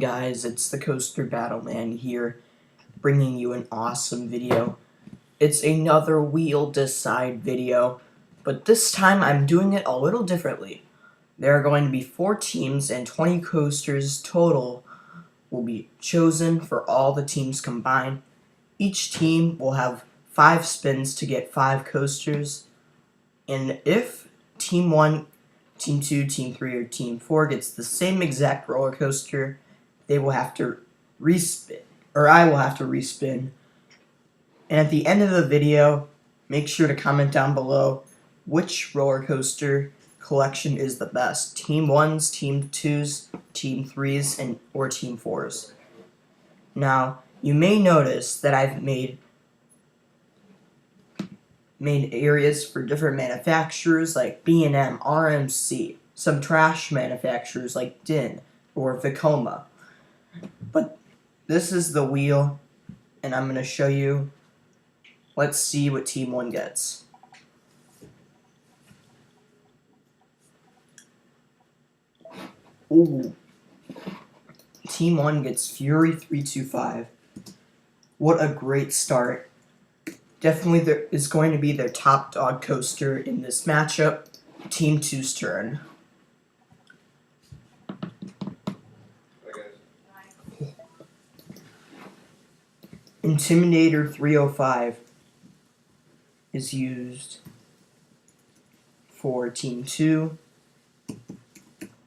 guys, it's the Coaster Battleman here, bringing you an awesome video. It's another Wheel Decide video, but this time I'm doing it a little differently. There are going to be 4 teams and 20 coasters total will be chosen for all the teams combined. Each team will have 5 spins to get 5 coasters, and if Team 1, Team 2, Team 3, or Team 4 gets the same exact roller coaster, they will have to respin, or I will have to respin. And at the end of the video, make sure to comment down below which roller coaster collection is the best. Team 1's, Team 2's, Team 3's, or Team 4's. Now, you may notice that I've made areas for different manufacturers like B&M, RMC, some trash manufacturers like Din or Vekoma. But this is the wheel, and I'm going to show you. Let's see what Team 1 gets. Ooh. Team 1 gets Fury 325. What a great start. Definitely there is going to be their top dog coaster in this matchup. Team 2's turn. Intimidator 305 is used for Team 2.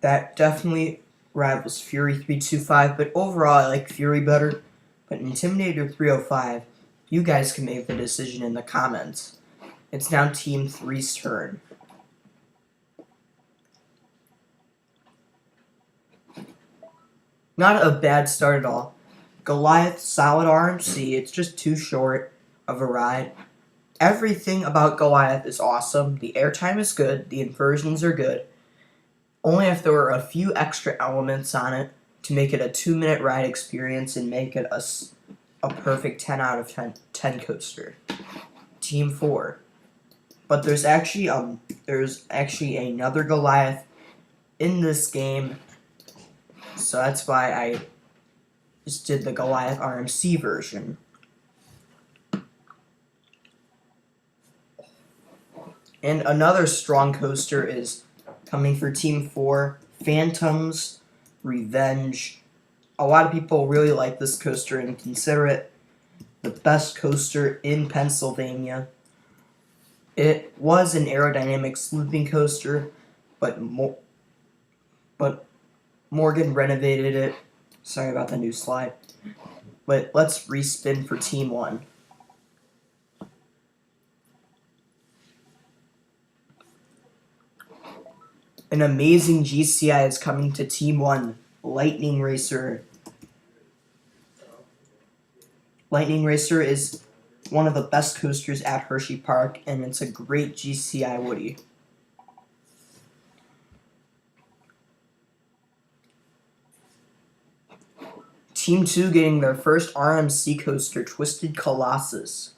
That definitely rivals Fury 325, but overall I like Fury better. But Intimidator 305, you guys can make the decision in the comments. It's now Team 3's turn. Not a bad start at all. Goliath, solid RMC, it's just too short of a ride. Everything about Goliath is awesome. The airtime is good, the inversions are good. Only if there were a few extra elements on it to make it a 2-minute ride experience and make it a perfect 10 out of 10 coaster. Team 4. But there's actually another Goliath in this game, so that's why I just did the Goliath RMC version. And another strong coaster is coming for Team 4, Phantom's Revenge. A lot of people really like this coaster and consider it the best coaster in Pennsylvania. It was an aerodynamics looping coaster, but Morgan renovated it. Sorry about the new slide. But let's respin for Team 1. An amazing GCI is coming to Team 1, Lightning Racer. Lightning Racer is one of the best coasters at Hershey Park, and it's a great GCI Woody. Team 2 getting their first RMC coaster, Twisted Colossus.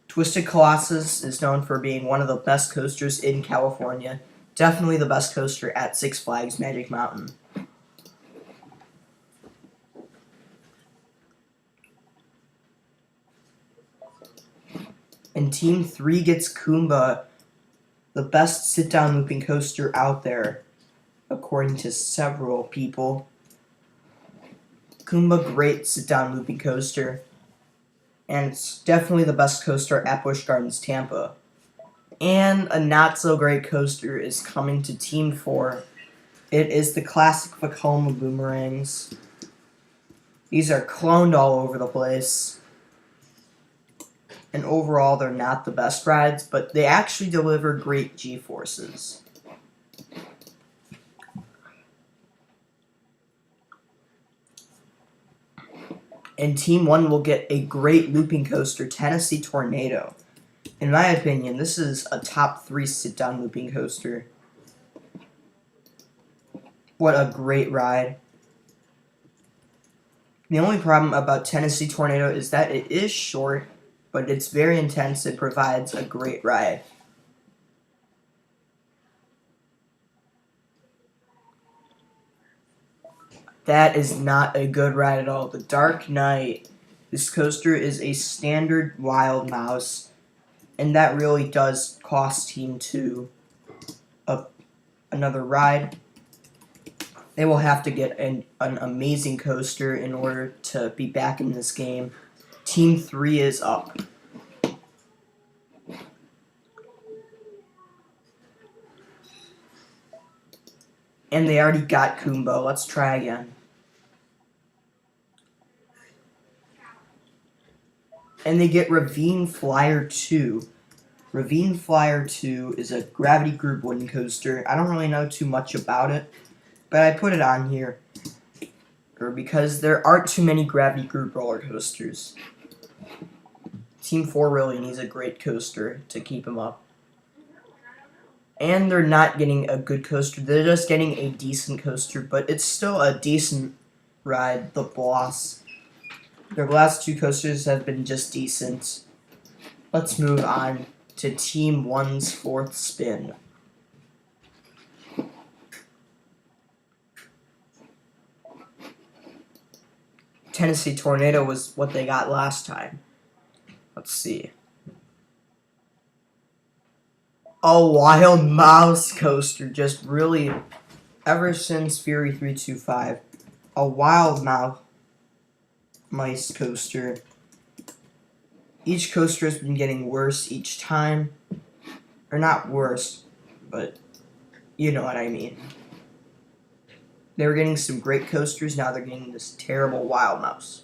Twisted Colossus is known for being one of the best coasters in California. Definitely the best coaster at Six Flags Magic Mountain. And Team 3 gets Kumba, the best sit-down looping coaster out there, according to several people. Kumba, great sit-down looping coaster. And it's definitely the best coaster at Busch Gardens, Tampa. And a not-so-great coaster is coming to Team 4. It is the classic Vekoma Boomerangs. These are cloned all over the place. And overall, they're not the best rides, but they actually deliver great G-forces. And Team 1 will get a great looping coaster, Tennessee Tornado. In my opinion, this is a top 3 sit-down looping coaster. What a great ride. The only problem about Tennessee Tornado is that it is short, but it's very intense and provides a great ride. That is not a good ride at all. The Dark Knight. This coaster is a standard Wild Mouse, and that really does cost Team 2 another ride. They will have to get an amazing coaster in order to be back in this game. Team 3 is up. And they already got Kumbo. Let's try again. And they get Ravine Flyer 2. Ravine Flyer 2 is a Gravity Group wooden coaster. I don't really know too much about it, but I put it on here because there aren't too many Gravity Group roller coasters. Team 4 really needs a great coaster to keep them up. And they're not getting a good coaster. They're just getting a decent coaster, but it's still a decent ride, the Boss. Their last 2 coasters have been just decent. Let's move on to Team 1's 4th spin. Tennessee Tornado was what they got last time. Let's see. A Wild Mouse coaster, just really, ever since Fury 325, a Wild Mice coaster. Each coaster has been getting worse each time. Or not worse, but you know what I mean. They were getting some great coasters, now they're getting this terrible Wild Mouse.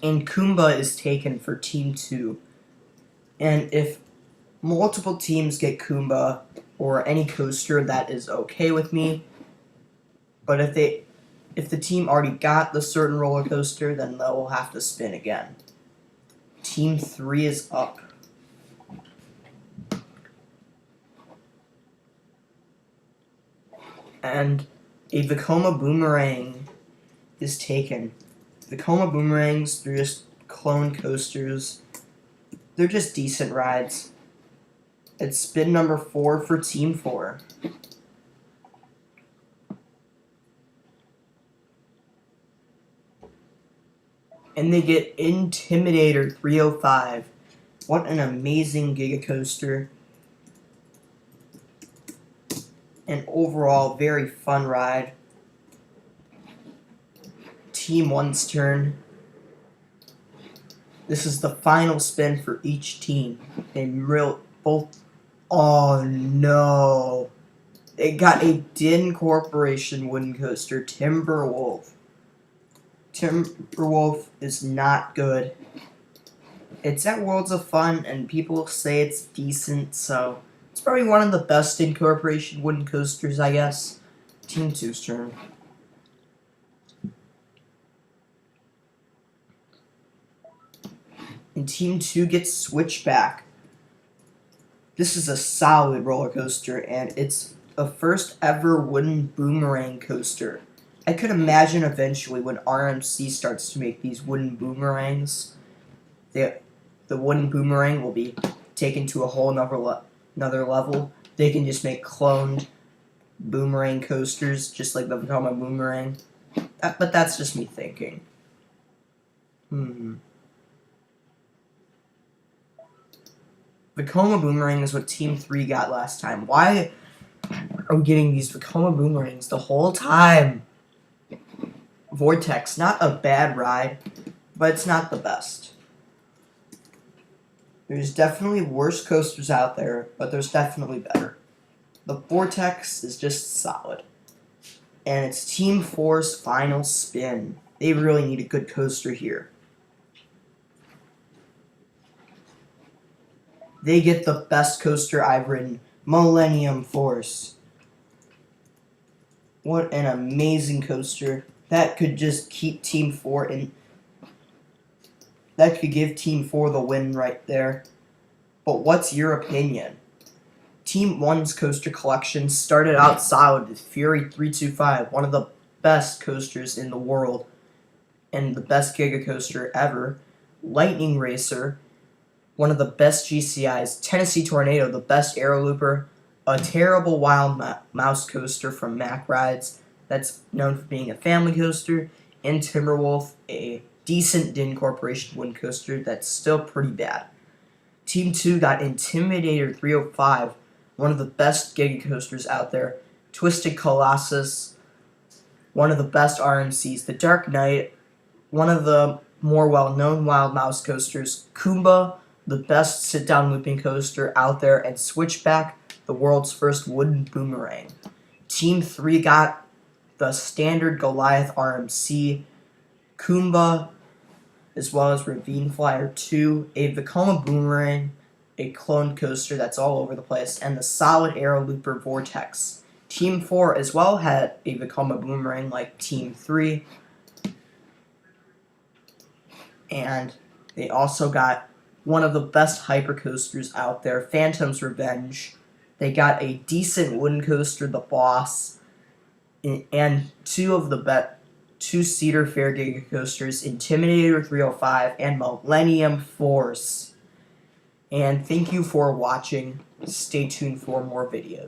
And Kumba is taken for Team 2. And if multiple teams get Kumba or any coaster, that is okay with me. But if the team already got the certain roller coaster, then they'll have to spin again. Team 3 is up. And a Vekoma Boomerang is taken. Vekoma Boomerangs, they're just clone coasters. They're just decent rides. It's spin number 4 for Team 4. And they get Intimidator 305. What an amazing Giga Coaster. An overall very fun ride. Team 1's turn. This is the final spin for each team. Oh no. They got a Din Corporation wooden coaster, Timberwolf. Timberwolf is not good. It's at Worlds of Fun, and people say it's decent, so it's probably one of the best Din Corporation wooden coasters, I guess. Team 2's turn. And Team 2 gets Switchback. This is a solid roller coaster, and it's the first ever wooden boomerang coaster. I could imagine eventually when RMC starts to make these wooden boomerangs, the wooden boomerang will be taken to a whole another level. They can just make cloned boomerang coasters, just like the Vekoma Boomerang. But that's just me thinking. Vekoma Boomerang is what Team 3 got last time. Why are we getting these Vekoma Boomerangs the whole time? Vortex, not a bad ride, but it's not the best. There's definitely worse coasters out there, but there's definitely better. The Vortex is just solid. And it's Team 4's final spin. They really need a good coaster here. They get the best coaster I've ridden, Millennium Force. What an amazing coaster. That could just keep Team 4 in. That could give Team 4 the win right there. But what's your opinion? Team 1's coaster collection started out solid with Fury 325, one of the best coasters in the world, and the best Giga Coaster ever. Lightning Racer, one of the best GCIs. Tennessee Tornado, the best aero looper. a terrible Wild Mouse coaster from Mack Rides that's known for being a family coaster, and Timberwolf, a decent Din Corporation wooden coaster that's still pretty bad. Team 2 got Intimidator 305, one of the best Giga coasters out there, Twisted Colossus, one of the best RMCs, The Dark Knight, one of the more well-known Wild Mouse coasters, Kumba, the best sit-down looping coaster out there, and Switchback, the world's first wooden boomerang. Team 3 got the standard Goliath RMC, Kumba, as well as Ravine Flyer 2, a Vekoma Boomerang, a clone coaster that's all over the place, and the Solid Aero Looper Vortex. Team 4 as well had a Vekoma Boomerang like Team 3, and they also got one of the best hypercoasters out there, Phantom's Revenge. They got a decent wooden coaster, the Boss, and two Cedar Fair Giga coasters, Intimidator 305 and Millennium Force. And thank you for watching. Stay tuned for more videos.